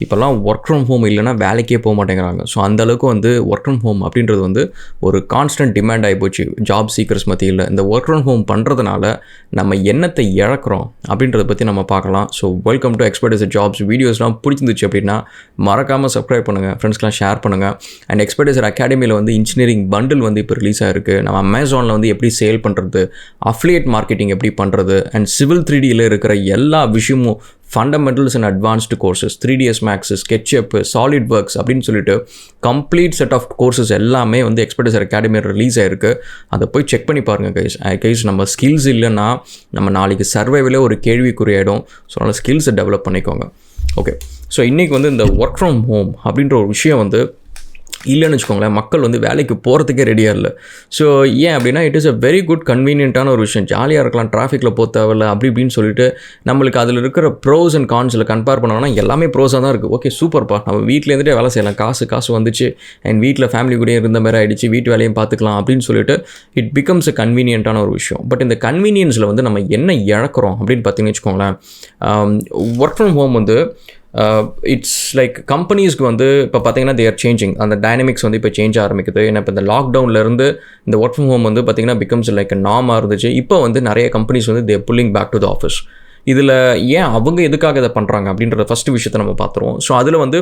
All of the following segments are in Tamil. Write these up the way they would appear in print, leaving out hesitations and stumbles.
இப்போல்லாம் ஒர்க் ஃப்ரம் ஹோம் இல்லைனா வேலைக்கே போக மாட்டேங்கிறாங்க. ஸோ அந்த அளவுக்கு வந்து ஒர்க் ஃப்ரம் ஹோம் அப்படின்றது வந்து ஒரு கான்ஸ்டன்ட் டிமாண்ட் ஆகிப்போச்சு ஜாப் சீக்கர்ஸ் மத்தியில். இந்த ஒர்க் ஃப்ரம் ஹோம் பண்ணுறதுனால நம்ம என்னத்தை இழக்கிறோம் அப்படின்றத பற்றி நம்ம பார்க்கலாம். So welcome to expert is jobs. வீடியோஸ்லாம் பிடிச்சிருந்துச்சு அப்படின்னா மறக்காமல் சப்ஸ்கிரைப் பண்ணுங்கள், ஃப்ரெண்ட்ஸ்லாம் ஷேர் பண்ணுங்கள். அண்ட் எக்ஸ்பர்ட் இஸ் அகாடமியில் வந்து இன்ஜினியரிங் பண்டில் வந்து இப்போ ரிலீஸ் ஆகிருக்கு. நம்ம அமேசானில் வந்து எப்படி சேல் பண்ணுறது, அஃபிலியேட் மார்க்கெட்டிங் எப்படி பண்ணுறது, அண்ட் சிவில் 3Dயில் இருக்கிற எல்லா விஷயமும் fundamentals and advanced courses, 3ds Max, SketchUp, SolidWorks அப்படின்னு சொல்லிட்டு கம்ப்ளீட் செட் ஆஃப் கோர்சஸ் எல்லாமே வந்து எக்ஸ்பர்ட் இஸ் அகாடமியில் ரிலீஸ் ஆகிருக்கு. அதை போய் செக் பண்ணி பாருங்கள் கைஸ். நம்ம ஸ்கில்ஸ் இல்லைன்னா நம்ம நாளைக்கு சர்வைவிலே ஒரு கேள்விக்குறியாயிடும். ஸோ அதனால் ஸ்கில்ஸை டெவலப் பண்ணிக்கோங்க. ஓகே, ஸோ இன்றைக்கி வந்து இந்த ஒர்க் ஃப்ரம் ஹோம் அப்படின்ற ஒரு விஷயம் வந்து இல்லைன்னு வச்சுக்கோங்களேன், மக்கள் வந்து வேலைக்கு போகிறதுக்கே ரெடியாக இல்லை. ஸோ ஏன் அப்படின்னா it is a very good கன்வீனியன்ட்டான ஒரு விஷயம். ஜாலியாக இருக்கலாம், டிராஃபிக்கில் போக தேவையில்ல அப்படி இப்படின்னு சொல்லிட்டு நம்மளுக்கு அதில் இருக்கிற ப்ரோஸ் அண்ட் கான்ஸில் கம்பேர் பண்ணோம்னா எல்லாமே ப்ரோஸாக தான் இருக்குது. ஓகே சூப்பர்ப்பா, நம்ம வீட்டில் இருந்துகிட்டே வேலை செய்யலாம், காசு வந்துச்சு, அண்ட் வீட்டில் ஃபேமிலி கூட இருந்த மாதிரி ஆகிடுச்சு, வீட்டு வேலையும் பார்த்துக்கலாம் அப்படின்னு சொல்லிட்டு இட் பிகம்ஸ் அ கன்வீனியன்ட்டான ஒரு விஷயம். பட் இந்த கன்வீனியன்ஸில் வந்து நம்ம என்ன இழக்கிறோம் அப்படின்னு பார்த்தீங்கன்னு வச்சுக்கோங்களேன். ஒர்க் ஃப்ரம் ஹோம் வந்து இட்ஸ் லைக் கம்பெனிஸ்க்கு வந்து இப்போ பார்த்தீங்கன்னா தே ஆர் சேஞ்சிங். அந்த டைனமிக்ஸ் வந்து இப்போ சேஞ்ச் ஆரம்பிக்குது. ஏன்னா இப்போ இந்த லாக்டவுன்லேருந்து இந்த ஒர்க் ஃப்ரம் ஹோம் வந்து பார்த்திங்கன்னா பிகம்ஸ் லைக் நார்மாக இருந்துச்சு. இப்போ வந்து நிறைய கம்பெனிஸ் வந்து they pulling back to the office. இதில் ஏன் அவங்க எதுக்காக இதை பண்ணுறாங்க அப்படின்றத ஃபஸ்ட்டு விஷயத்தை நம்ம பார்த்துருவோம். ஸோ அதில் வந்து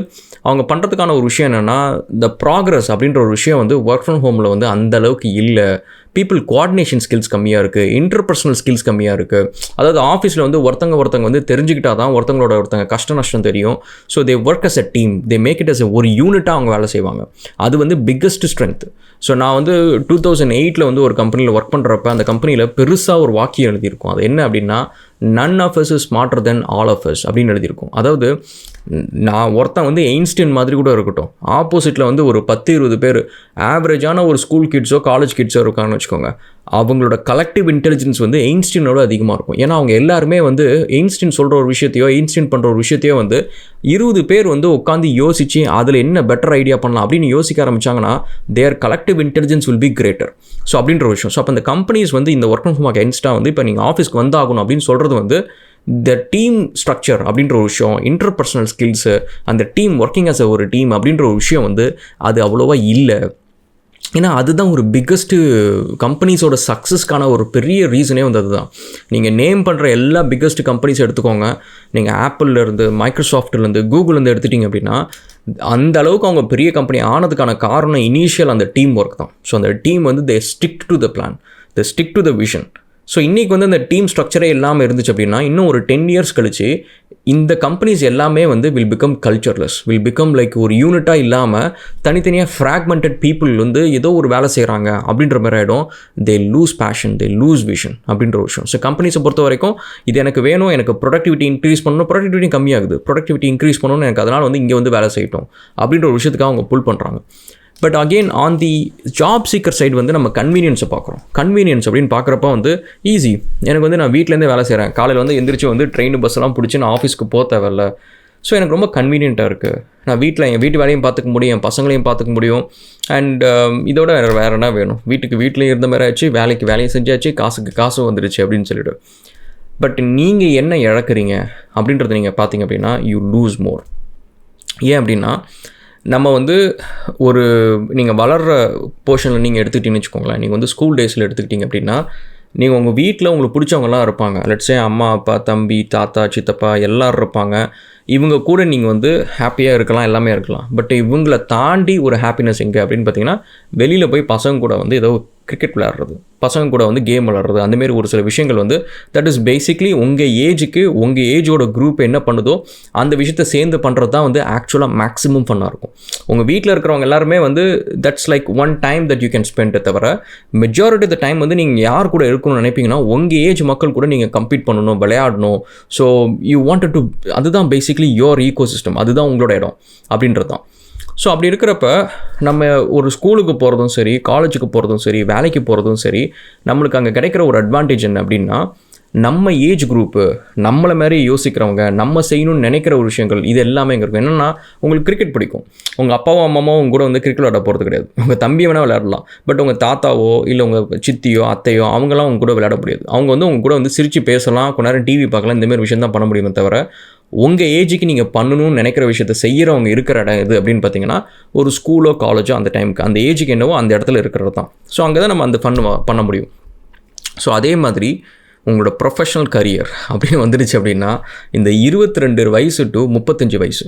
அவங்க பண்ணுறதுக்கான ஒரு விஷயம் என்னென்னா, இந்த ப்ராக்ரஸ் அப்படின்ற ஒரு விஷயம் வந்து ஒர்க் ஃப்ரம் ஹோமில் வந்து அந்தளவுக்கு இல்லை. பீப்புள் கோஆர்டினேஷன் ஸ்கில்ஸ் கம்மியாக இருக்குது, இன்டர்பர்சனல் ஸ்கில்ஸ் கம்மியாக இருக்குது. அதாவது ஆஃபீஸில் வந்து ஒருத்தங்க வந்து தெரிஞ்சுக்கிட்டால் தான் ஒருத்தங்க கஷ்ட நஷ்டம் தெரியும். So they work as a team, they make it as ஒரு யூனிட்டாக அவங்க வேலை செய்வாங்க. அது வந்து பிக்கஸ்ட் ஸ்ட்ரென்த். ஸோ நான் வந்து 2008 வந்து ஒரு கம்பெனியில் ஒர்க் பண்ணுறப்ப அந்த கம்பெனியில் பெருசாக ஒரு வாக்கியம் எழுதியிருக்கும். அது என்ன அப்படின்னா, none of us is smarter than all of us அப்படின்னு எழுதியிருக்கும். அதாவது நான் ஒருத்தன் வந்து எயின்ஸ்டீன் மாதிரி கூட இருக்கட்டும், ஆப்போசிட்டில் வந்து ஒரு 10-20 பேர் ஆவரேஜான ஒரு ஸ்கூல் கிட்ஸோ காலேஜ் கிட்ஸோ இருக்காங்கன்னு வச்சுக்கோங்க, அவங்களோட கலெக்டிவ் இன்டெலிஜென்ஸ் வந்து எயின்ஸ்டீனோட அதிகமாக இருக்கும். ஏன்னா அவங்க எல்லாருமே வந்து எயின்ஸ்டீன் சொல்கிற ஒரு விஷயத்தையோ எயின்ஸ்டீன் பண்ணுற ஒரு விஷயத்தையோ வந்து 20 பேர் வந்து உட்காந்து யோசித்து அதில் என்ன பெட்டர் ஐடியா பண்ணலாம் அப்படின்னு யோசிக்க ஆரம்பித்தாங்கன்னா there collective intelligence will be greater. So அப்படின்ற விஷயம். ஸோ அப்போ இந்த கம்பெனிஸ் வந்து இந்த ஒர்க் ஃப்ரம் ஹோம் அகைன்ஸ்டாக வந்து இப்போ நீங்கள் ஆஃபீஸ்க்கு வந்தாகணும் அப்படின்னு சொல்கிறது வந்து த டீம் ஸ்ட்ரக்சர் அப்படின்ற ஒரு விஷயம், இன்டர்பர்சனல் ஸ்கில்ஸு, அந்த டீம் ஒர்க்கிங் ஆஸ் ஒரு டீம் அப்படின்ற ஒரு விஷயம் வந்து அது அவ்வளோவா இல்லை. ஏன்னா அதுதான் ஒரு பிக்கஸ்ட்டு கம்பெனிஸோட சக்ஸஸ்க்கான ஒரு பெரிய ரீசனே வந்து அதுதான். நீங்கள் நேம் பண்ணுற எல்லா பிக்கஸ்ட் கம்பெனிஸை எடுத்துக்கோங்க, நீங்கள் ஆப்பிள்லேருந்து, மைக்ரோசாஃப்ட்லேருந்து, கூகுள்லேருந்து எடுத்துட்டிங்க அப்படின்னா அந்த அளவுக்கு அவங்க பெரிய கம்பெனி ஆனதுக்கான காரணம் இனிஷியல் அந்த டீம் ஒர்க் தான். ஸோ அந்த டீம் வந்து தே stick to the plan, they stick to the vision. So இன்றைக்கி வந்து அந்த டீம் ஸ்ட்ரக்சரே இல்லாமல் இருந்துச்சு அப்படின்னா இன்னும் ஒரு 10 years கழிச்சு இந்த கம்பெனிஸ் எல்லாமே வந்து will become cultureless, will become like ஒரு யூனிட்டாக இல்லாமல் தனித்தனியாக ஃப்ராக்மெண்டட் பீப்புள் வந்து ஏதோ ஒரு வேலை செய்கிறாங்க அப்படின்ற மாதிரி ஆகிடும். They lose passion, they lose vision அப்படின்ற ஒரு விஷயம். ஸோ கம்பெனிஸை பொறுத்த வரைக்கும் இது எனக்கு வேணும், எனக்கு ப்ரொடக்டிவிட்டி இன்க்ரீஸ் பண்ணணும், ப்ரொடக்டிவிட்டி கம்மியாகுது, ப்ரொடக்டிவிட்டி இன்க்ரீஸ் பண்ணணும்னு எனக்கு அதனால் வந்து இங்கே வந்து வேலை செய்யட்டும் அப்படின்ற ஒரு விஷயத்துக்காக அவங்க புல் பண்ணுறாங்க. But again on the job seeker side வந்து நம்ம கன்வீனியன்ஸை பார்க்குறோம். கன்வீனியன்ஸ் அப்படின்னு பார்க்குறப்ப வந்து ஈஸி, எனக்கு வந்து நான் வீட்டிலேருந்தே வேலை செய்கிறேன், காலையில் வந்து எந்திரிச்சு வந்து ட்ரெயின் பஸ்ஸெல்லாம் பிடிச்சி நான் ஆஃபீஸ்க்கு போக தேவையில்ல. ஸோ எனக்கு ரொம்ப கன்வீனியண்ட்டாக இருக்குது. நான் வீட்டில் என் வீட்டு வேலையும் பார்த்துக்க முடியும், என் பசங்களையும் பார்த்துக்க முடியும். அண்ட் இதோட வேறு என்ன வேணும், வீட்லேயும் இருந்த மாதிரி ஆச்சு, வேலையும் செஞ்சாச்சு, காசும் வந்துடுச்சு அப்படின்னு சொல்லிட்டு. பட் நீங்கள் என்ன இழக்கிறீங்க அப்படின்றத நீங்கள் பார்த்தீங்க அப்படின்னா யூ லூஸ் மோர். ஏன் அப்படின்னா நம்ம வந்து ஒரு நீங்கள் வளர்கிற போர்ஷனில் நீங்கள் எடுத்துக்கிட்டீங்கன்னு வச்சுக்கோங்களேன், நீங்கள் வந்து ஸ்கூல் டேஸில் எடுத்துக்கிட்டிங்க அப்படின்னா நீங்கள் உங்கள் வீட்டில் உங்களுக்கு பிடிச்சவங்கலாம் இருப்பாங்க. லெட்ஸே அம்மா, அப்பா, தம்பி, தாத்தா, சித்தப்பா எல்லோரும் இருப்பாங்க. இவங்க கூட நீங்கள் வந்து ஹாப்பியாக இருக்கலாம், எல்லாமே இருக்கலாம். பட் இவங்களை தாண்டி ஒரு ஹாப்பினஸ் எங்கே அப்படின்னு பார்த்தீங்கன்னா வெளியில் போய் பசங்க கூட வந்து ஏதோ கிரிக்கெட் விளையாடுறது, பசங்க கூட வந்து கேம் விளாட்றது, அந்தமாரி ஒரு சில விஷயங்கள் வந்து தட் இஸ் பேசிக்லி உங்கள் ஏஜுக்கு உங்கள் ஏஜோட குரூப் என்ன பண்ணுதோ அந்த விஷயத்தை சேர்ந்து பண்ணுறது தான் வந்து ஆக்சுவலாக மேக்ஸிமம் ஃபன்னாக இருக்கும். உங்கள் வீட்டில் இருக்கிறவங்க எல்லாருமே வந்து that's like one time that you can spend. தவிர மெஜாரிட்டி ஆஃப் த டைம் வந்து நீங்கள் யார் கூட இருக்கணும்னு நினைப்பீங்கன்னா உங்கள் ஏஜ் மக்கள் கூட நீங்கள் கம்பீட் பண்ணணும், விளையாடணும். ஸோ யூ வாண்டட் டு, அதுதான் பேசிக்லி யோர் ஈகோ சிஸ்டம், அதுதான் உங்களோட இடம் அப்படின்றது தான். ஸோ அப்படி இருக்கிறப்ப நம்ம ஒரு ஸ்கூலுக்கு போகிறதும் சரி, காலேஜுக்கு போகிறதும் சரி, வேலைக்கு போகிறதும் சரி, நம்மளுக்கு அங்கே கிடைக்கிற ஒரு அட்வான்டேஜ் என்ன அப்படின்னா நம்ம ஏஜ் குரூப்பு, நம்மளை மாதிரி யோசிக்கிறவங்க, நம்ம செய்யணும்னு நினைக்கிற ஒரு விஷயங்கள் இது எல்லாமே இங்கே இருக்கும். என்னென்னா உங்களுக்கு கிரிக்கெட் பிடிக்கும், உங்கள் அப்பாவோ அம்மாவோ உங்க கூட வந்து கிரிக்கெட் விளையாட போகிறது கிடையாது. உங்கள் தம்பியை வேணால் விளையாடலாம், பட் உங்கள் தாத்தாவோ இல்லை உங்கள் சித்தியோ அத்தையோ அவங்களாம் உங்க கூட விளையாட முடியாது. அவங்க வந்து உங்க கூட வந்து சிரித்து பேசலாம், கொஞ்ச நேரம் டிவி பார்க்கலாம், இந்தமாரி விஷயம் தான் பண்ண முடியுமே தவிர உங்கள் ஏஜுக்கு நீங்கள் பண்ணணும்னு நினைக்கிற விஷயத்த செய்கிறவங்க இருக்கிற இடம் எது அப்படின்னு பார்த்தீங்கன்னா ஒரு ஸ்கூலோ காலேஜோ அந்த டைமுக்கு அந்த ஏஜுக்கு என்னவோ அந்த இடத்துல இருக்கிறது தான். ஸோ அங்கே தான் நம்ம அந்த பண்ண முடியும். ஸோ அதே மாதிரி உங்களோட ப்ரொஃபஷனல் கரியர் அப்படின்னு வந்துடுச்சு அப்படின்னா இந்த 22 வயசு டு 35 வயசு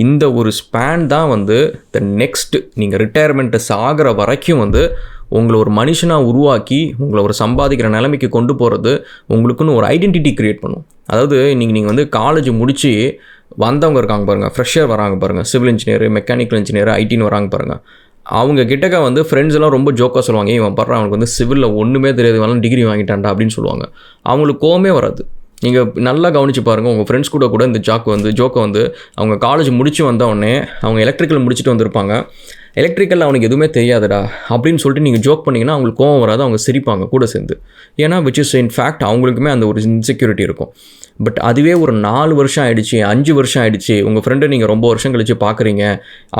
இந்த ஒரு ஸ்பேன் தான் வந்து த நெக்ஸ்ட் நீங்கள் ரிட்டையர்மெண்ட்டை சாகிற வரைக்கும் வந்து உங்களை ஒரு மனுஷனாக உருவாக்கி உங்களை ஒரு சம்பாதிக்கிற நிலைமைக்கு கொண்டு போகிறது உங்களுக்குன்னு ஒரு ஐடென்டிட்டி க்ரியேட் பண்ணும். அதாவது நீங்கள் வந்து காலேஜ் முடித்து வந்தவங்க இருக்காங்க பாருங்கள், ஃப்ரெஷர் வராங்க பாருங்கள், சிவில் இன்ஜினியர், மெக்கானிக்கல் இன்ஜினியர், ஐடின்னு வராங்க பாருங்கள். அவங்க கிட்டக்க வந்து ஃப்ரெண்ட்ஸ் எல்லாம் ரொம்ப ஜோக்காக சொல்லுவாங்க, இவன் படுறான் அவனுக்கு வந்து சிவிலில் ஒன்றுமே தெரியாது, வேணாலும் டிகிரி வாங்கிட்டான்டா அப்படின்னு சொல்லுவாங்க. அவங்களுக்கு கோவமே வராது. நீங்கள் நல்லா கவனித்து பாருங்கள், உங்கள் ஃப்ரெண்ட்ஸ் கூட இந்த ஜோக்கை வந்து அவங்க காலேஜ் முடிச்சு வந்தவொடனே அவங்க எலக்ட்ரிக்கல் முடிச்சுட்டு வந்திருப்பாங்க. எலக்ட்ரிக்கல் அவனுக்கு எதுவுமே தெரியாதுடா அப்படின்னு சொல்லிட்டு நீங்கள் ஜோக் பண்ணிங்கன்னா அவங்களுக்கு கோவம் வராது, அவங்க சிரிப்பாங்க கூட சேர்ந்து. ஏன்னா விச் இஸ் இன் ஃபேக்ட் அவங்களுக்குமே அந்த ஒரு இன்செக்யூரிட்டி இருக்கும். பட் அதுவே ஒரு 4 வருஷம் ஆகிடுச்சு, 5 வருஷம் ஆகிடுச்சு, உங்கள் ஃப்ரெண்டை நீங்கள் ரொம்ப வருஷம் கழித்து பார்க்குறீங்க,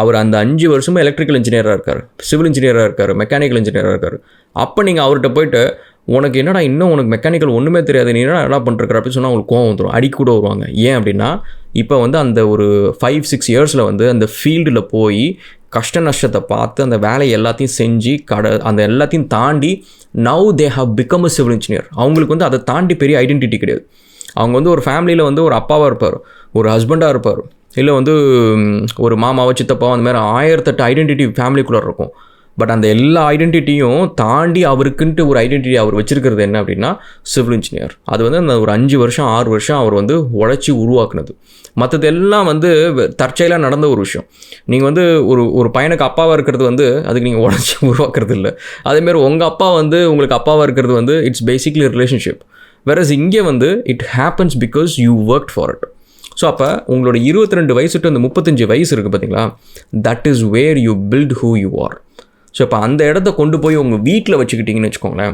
அவர் அந்த 5 வருஷமும் எலக்ட்ரிக்கல் இன்ஜினியராக இருக்கார், சிவில் இன்ஜினியராக இருக்கார், மெக்கானிக்கல் இன்ஜினியராக இருக்கார். அப்போ நீங்கள் அவர்கிட்ட போய்ட்டு உனக்கு என்னடா இன்னும் உனக்கு மெக்கானிக்கல் ஒன்றுமே தெரியாது, நீ என்ன பண்ணிருக்கிற அப்படின்னு சொன்னால் அவங்களுக்கு கோவம் வந்துடும், அடிக்க கூட வருவாங்க. ஏன் அப்படின்னா இப்போ வந்து அந்த ஒரு 5-6 இயர்ஸில் வந்து அந்த ஃபீல்டில் போய் கஷ்ட நஷ்டத்தை பார்த்து அந்த வேலையை எல்லாத்தையும் செஞ்சு அந்த எல்லாத்தையும் தாண்டி now they have become a civil engineer. அவங்களுக்கு வந்து அதை தாண்டி பெரிய ஐடென்டிட்டி கிடையாது. அவங்க வந்து ஒரு ஃபேமிலியில் வந்து ஒரு அப்பாவாக இருப்பார், ஒரு ஹஸ்பண்டாக இருப்பார், இல்லை வந்து ஒரு மாமாவோ சித்தப்பாவோ அந்த மாதிரி 1008 ஐடென்டிட்டி ஃபேமிலிக்குள்ளே இருக்கும். பட் அந்த எல்லா ஐடென்டிட்டியும் தாண்டி அவருக்குன்ட்டு ஒரு ஐடென்டிட்டி அவர் வச்சுருக்கிறது என்ன அப்படின்னா சிவில் இன்ஜினியர். அது வந்து அந்த ஒரு 5 வருஷம் 6 வருஷம் அவர் வந்து உழைச்சி உருவாக்குனது. மற்றது எல்லாம் வந்து தற்செயலாக நடந்த ஒரு விஷயம். நீங்கள் வந்து ஒரு பையனுக்கு அப்பாவாக இருக்கிறது வந்து அதுக்கு நீங்கள் உழைச்சி உருவாக்குறது இல்லை. அதேமாரி உங்கள் அப்பா வந்து உங்களுக்கு அப்பாவாக இருக்கிறது வந்து இட்ஸ் பேசிக்லி ரிலேஷன்ஷிப். வேறஸ் இங்கே வந்து it happens because you work for it. So அப்போ உங்களோட 22 வயசு டு அந்த 35 வயசு இருக்குது பார்த்தீங்களா, that is where you build who you are. So இப்போ அந்த இடத்த கொண்டு போய் உங்கள் வீட்டில் வச்சுக்கிட்டிங்கன்னு வச்சுக்கோங்களேன்,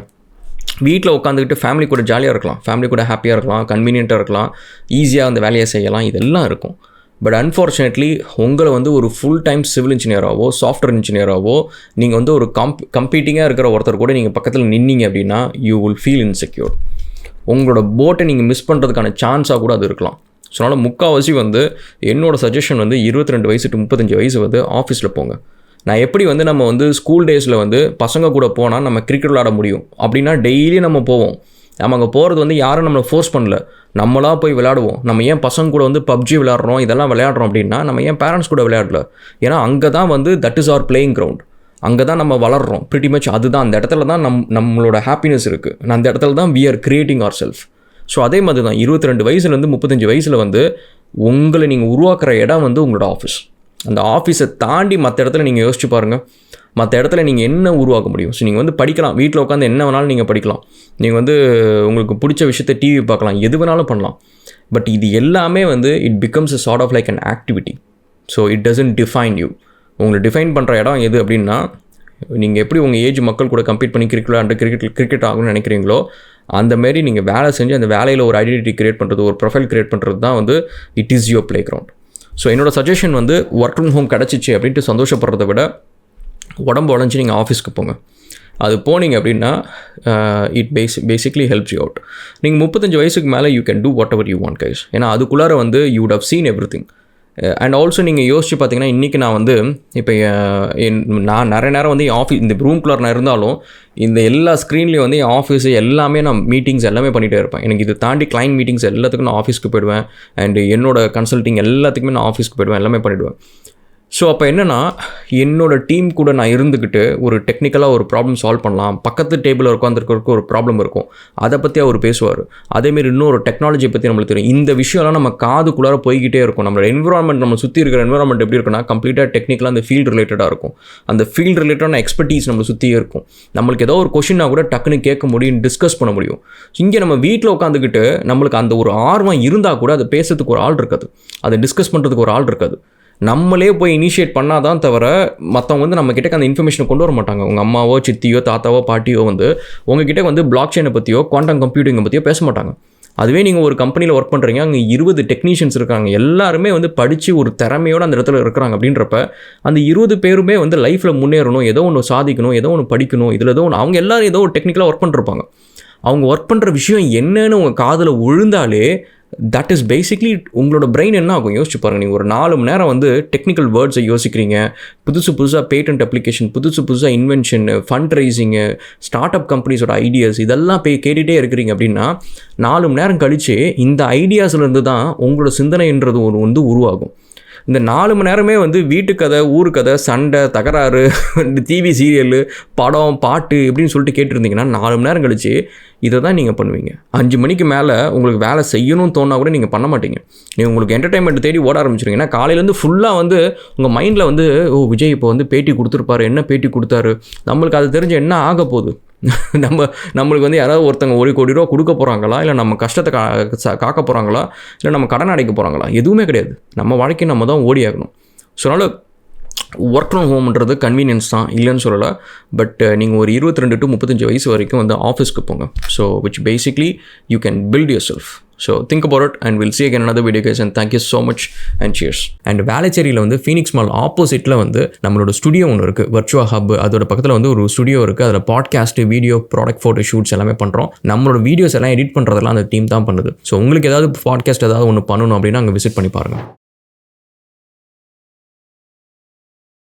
வீட்டில் உட்காந்துக்கிட்டு ஃபேமிலி கூட ஜாலியாக இருக்கலாம், ஃபேமிலி கூட ஹாப்பியாக இருக்கலாம், கன்வீனியண்ட்டாக இருக்கலாம், ஈஸியாக அந்த வேலையை செய்யலாம், இதெல்லாம் இருக்கும். பட் அன்ஃபார்ச்சுனேட்லி உங்களை வந்து ஒரு ஃபுல் டைம் சிவில் இன்ஜினியராகவோ சாஃப்ட்வேர் இன்ஜினியராகவோ நீங்கள் வந்து ஒரு கம்பீட்டிங்காக இருக்கிற ஒருத்தர் கூட நீங்கள் பக்கத்தில் நின்னீங்க அப்படின்னா யூ வில் ஃபீல் இன்செக்யூர். உங்களோட போட்டை நீங்கள் மிஸ் பண்ணுறதுக்கான சான்ஸாக கூட அது இருக்கலாம். ஸோ அதனால் முக்கால்வாசி வந்து என்னோடய சஜஷன் வந்து 22 வயசு டு 35 வயசு வந்து ஆஃபீஸில் போங்க. நான் எப்படி வந்து நம்ம வந்து ஸ்கூல் டேஸில் வந்து பசங்க கூட போனால் நம்ம கிரிக்கெட் விளாட முடியும் அப்படின்னா டெய்லி நம்ம போவோம். நம்ம அங்கே போகிறது வந்து யாரும் நம்மளை ஃபோர்ஸ் பண்ணல, நம்மளாக போய் விளையாடுவோம். நம்ம ஏன் பசங்க கூட வந்து பப்ஜி விளையாடுறோம், இதெல்லாம் விளையாடுறோம் அப்படின்னா நம்ம ஏன் பேரண்ட்ஸ் கூட விளையாடல? ஏன்னா அங்கே தான் வந்து that is our playing ground, அங்கே தான் நம்ம வளர்கிறோம். ப்ரிட்டி மச் அதுதான், அந்த இடத்துல தான் நம்மளோட ஹாப்பினஸ் இருக்குது, அந்த இடத்துல தான் we are creating our self. So அதே மாதிரி தான் 22 வயசுலேருந்து 35 வயசில் வந்து உங்களை நீங்கள் உருவாக்குற இடம் வந்து உங்களோட ஆஃபீஸ். அந்த ஆஃபீஸை தாண்டி மற்ற இடத்துல நீங்கள் யோசிச்சு பாருங்கள், மற்ற இடத்துல நீங்கள் என்ன உருவாக்க முடியும். ஸோ நீங்கள் வந்து படிக்கலாம், வீட்டில் உட்காந்து என்ன வேணாலும் நீங்கள் படிக்கலாம், நீங்கள் வந்து உங்களுக்கு பிடிச்ச விஷயத்தை டிவி பார்க்கலாம், எது வேணாலும் பண்ணலாம். பட் இது எல்லாமே வந்து it becomes a sort of like an activity. So it doesn't define you. உங்களை டிஃபைன் பண்ணுற இடம் எது அப்படின்னா நீங்கள் எப்படி உங்கள் ஏஜ் மக்கள் கூட கம்பீட் பண்ணி கிரிக்கெட் ஆகணும்னு நினைக்கிறீங்களோ அந்தமாரி நீங்கள் வேலை செஞ்சு அந்த வேலையில் ஒரு ஐடென்டிட்டி கிரியேட் பண்ணுறது, ஒரு ப்ரொஃபைல் கிரியேட் பண்ணுறது தான் வந்து it is your play ground. So என்னோடய சஜஷன் வந்து ஒர்க் ஃப்ரம் ஹோம் கிடச்சிச்சு அப்படின்ட்டு சந்தோஷப்படுறத விட உடம்பு உடஞ்சி நீங்கள் ஆஃபீஸ்க்கு போங்க. அது போனீங்க அப்படின்னா it basically helps you out. நீங்கள் 35 வயசுக்கு மேலே you can do whatever you want guys. ஏன்னா அதுக்குள்ளார வந்து you would have seen everything. And also நீங்கள் யோசிச்சு பார்த்தீங்கன்னா இன்றைக்கி நான் வந்து இப்போ நான் நிறைய நேரம் வந்து என் ஆஃபீஸ் இந்த ரூம்குள்ளார நான் இருந்தாலும் இந்த எல்லா ஸ்க்ரீன்லேயும் வந்து என் ஆஃபீஸு எல்லாமே நான் மீட்டிங்ஸ் எல்லாமே பண்ணிகிட்டே இருப்பேன். எனக்கு இது தாண்டி கிளைண்ட் மீட்டிங்ஸ் எல்லாத்துக்கும் நான் ஆஃபீஸ்க்கு போயிடுவேன், அண்ட் என்னோடய கன்சல்ட்டிங் எல்லாத்துக்குமே நான் ஆஃபீஸ்க்கு போயிடுவேன், எல்லாமே பண்ணிவிடுவேன். ஸோ அப்போ என்னென்னா என்னோடய டீம் கூட நான் இருந்துக்கிட்டு ஒரு டெக்னிக்கலாக ஒரு ப்ராப்ளம் சால்வ் பண்ணலாம். பக்கத்து டேபிளில் உட்காந்துருக்கிறதுக்கு ஒரு ப்ராப்ளம் இருக்கும், அதை பற்றி அவர் பேசுவார். அதேமாரி இன்னொரு டெக்னாலஜியை பற்றி நம்மளுக்கு தெரியும். இந்த விஷயம்லாம் நம்ம காதுக்குள்ளார போய்கிட்டே இருக்கும். நம்மளோட என்விரான்மெண்ட், நம்ம சுற்றி இருக்கிற என்விரான்மெண்ட் எப்படி இருக்குன்னா கம்ப்ளீட்டாக டெக்னிக்கலாக அந்த ஃபீல்டு ரிலேட்டடாக இருக்கும். அந்த ஃபீல்டு ரிலேட்டடான எக்ஸ்பர்டீஸ் நம்மளை சுற்றியே இருக்கும். நம்மளுக்கு ஏதோ ஒரு கொஷின்னா கூட டக்குன்னு கேட்க முடியும், டிஸ்கஸ் பண்ண முடியும். இங்கே நம்ம வீட்டில் உட்காந்துக்கிட்டு நம்மளுக்கு அந்த ஒரு ஆர்வம் இருந்தால் கூட அதை பேசுறதுக்கு ஒரு ஆள் இருக்காது, அதை டிஸ்கஸ் பண்ணுறதுக்கு ஒரு ஆள் இருக்காது. நம்மளே போய் இனிஷியேட் பண்ணால் தான் தவிர மற்றவங்க வந்து நம்மக்கிட்ட அந்த இன்ஃபர்மேஷனை கொண்டு வர மாட்டாங்க. உங்கள் அம்மாவோ சித்தியோ தாத்தாவோ பாட்டியோ வந்து உங்ககிட்ட வந்து பிளாக் செயினை பற்றியோ குவாண்டம் கம்ப்யூட்டிங்கை பற்றியோ பேச மாட்டாங்க. அதுவே நீங்கள் ஒரு கம்பெனியில் ஒர்க் பண்ணுறீங்க, அங்கே 20 டெக்னீஷியன்ஸ் இருக்காங்க, எல்லாருமே வந்து படித்து ஒரு திறமையோடு அந்த இடத்துல இருக்கிறாங்க. அப்படின்றப்ப அந்த 20 பேருமே வந்து லைஃப்பில் முன்னேறணும், ஏதோ ஒன்று சாதிக்கணும், ஏதோ ஒன்று படிக்கணும், இதில் ஏதோ ஒன்று அவங்க எல்லோரும் ஏதோ ஒரு டெக்னிக்கலாக ஒர்க் பண்ணிருப்பாங்க. அவங்க ஒர்க் பண்ணுற விஷயம் என்னன்னு உங்கள் காதில் விழுந்தாலே தட் இஸ் பேசிக்லி உங்களோட பிரெயின் என்ன ஆகும் யோசிச்சு பாருங்கள். நீங்கள் ஒரு 4 மணி நேரம் வந்து டெக்னிக்கல் வேர்ட்ஸை யோசிக்கிறீங்க, புதுசாக பேட்டன்ட் அப்ளிகேஷன், புதுசாக இன்வென்ஷன், ஃபண்ட் ரைசிங்கு, ஸ்டார்ட் அப் கம்பெனிஸோட ஐடியாஸ் இதெல்லாம் கேட்டுகிட்டே இருக்கிறீங்க அப்படின்னா 4 மணி நேரம் கழித்து இந்த ஐடியாஸ்லேருந்து தான் உங்களோட சிந்தனைன்றது ஒன்று வந்து உருவாகும். இந்த 4 மணி நேரமே வந்து வீட்டு கதை, ஊர் கதை, சண்டை, தகராறு, டிவி சீரியல், படம், பாட்டு இப்படின்னு சொல்லிட்டு கேட்டுருந்தீங்கன்னா 4 மணி நேரம் கழிச்சு இதை தான் நீங்கள் பண்ணுவீங்க. 5 மணிக்கு மேலே உங்களுக்கு வேலை செய்யணும்னு தோணா கூட நீங்கள் பண்ண மாட்டீங்க. நீங்கள் உங்களுக்கு என்டர்டைன்மெண்ட் தேடி ஓட ஆரம்பிச்சிருங்க. ஏன்னா காலையிலேருந்து ஃபுல்லாக வந்து உங்கள் மைண்டில் வந்து விஜய் இப்போ வந்து பேட்டி கொடுத்துருப்பாரு, என்ன பேட்டி கொடுத்தாரு, நம்மளுக்கு அது தெரிஞ்ச என்ன ஆக போகுது, நம்மளுக்கு வந்து யாராவது ஒருத்தங்க 1 கோடி ரூபா கொடுக்க போகிறாங்களா, இல்லை நம்ம கஷ்டத்தை காக்க போகிறாங்களா, இல்லை நம்ம கடன் அடைக்க போகிறாங்களா, எதுவுமே கிடையாது. நம்ம வாழ்க்கையை நம்ம தான் ஓடி ஆகணும். ஸோ அதனால் ஒர்க் ஃப்ரம் ஹோம்ன்றது கன்வீனியன்ஸ் தான், இல்லைன்னு சொல்லலை. பட் நீங்கள் ஒரு 22 to 35 வயசு வரைக்கும் வந்து ஆஃபீஸ்க்கு போங்க. So which basically you can build yourself. So think about it and will see again another video guys and thank you so much and cheers. And வேளச்சேரியில் வந்து ஃபீனிக்ஸ் மால் ஆப்போசிட்டில் வந்து நம்மளோட ஸ்டுடியோ ஒன்று இருக்குது, வர்ச்சுவா ஹப். அதோட பக்கத்தில் வந்து ஒரு ஸ்டுடியோ இருக்குது. அதில் podcast, video, product photo shoots எல்லாமே பண்ணுறோம். நம்மளோட வீடியோஸ் எல்லாம் எடிட் பண்ணுறதெல்லாம் அந்த டீம் தான் பண்ணுது. ஸோ உங்களுக்கு ஏதாவது பாட்காஸ்ட் ஏதாவது ஒன்று பண்ணணும் அப்படின்னா அங்கே விசிட் பண்ணி பாருங்கள்.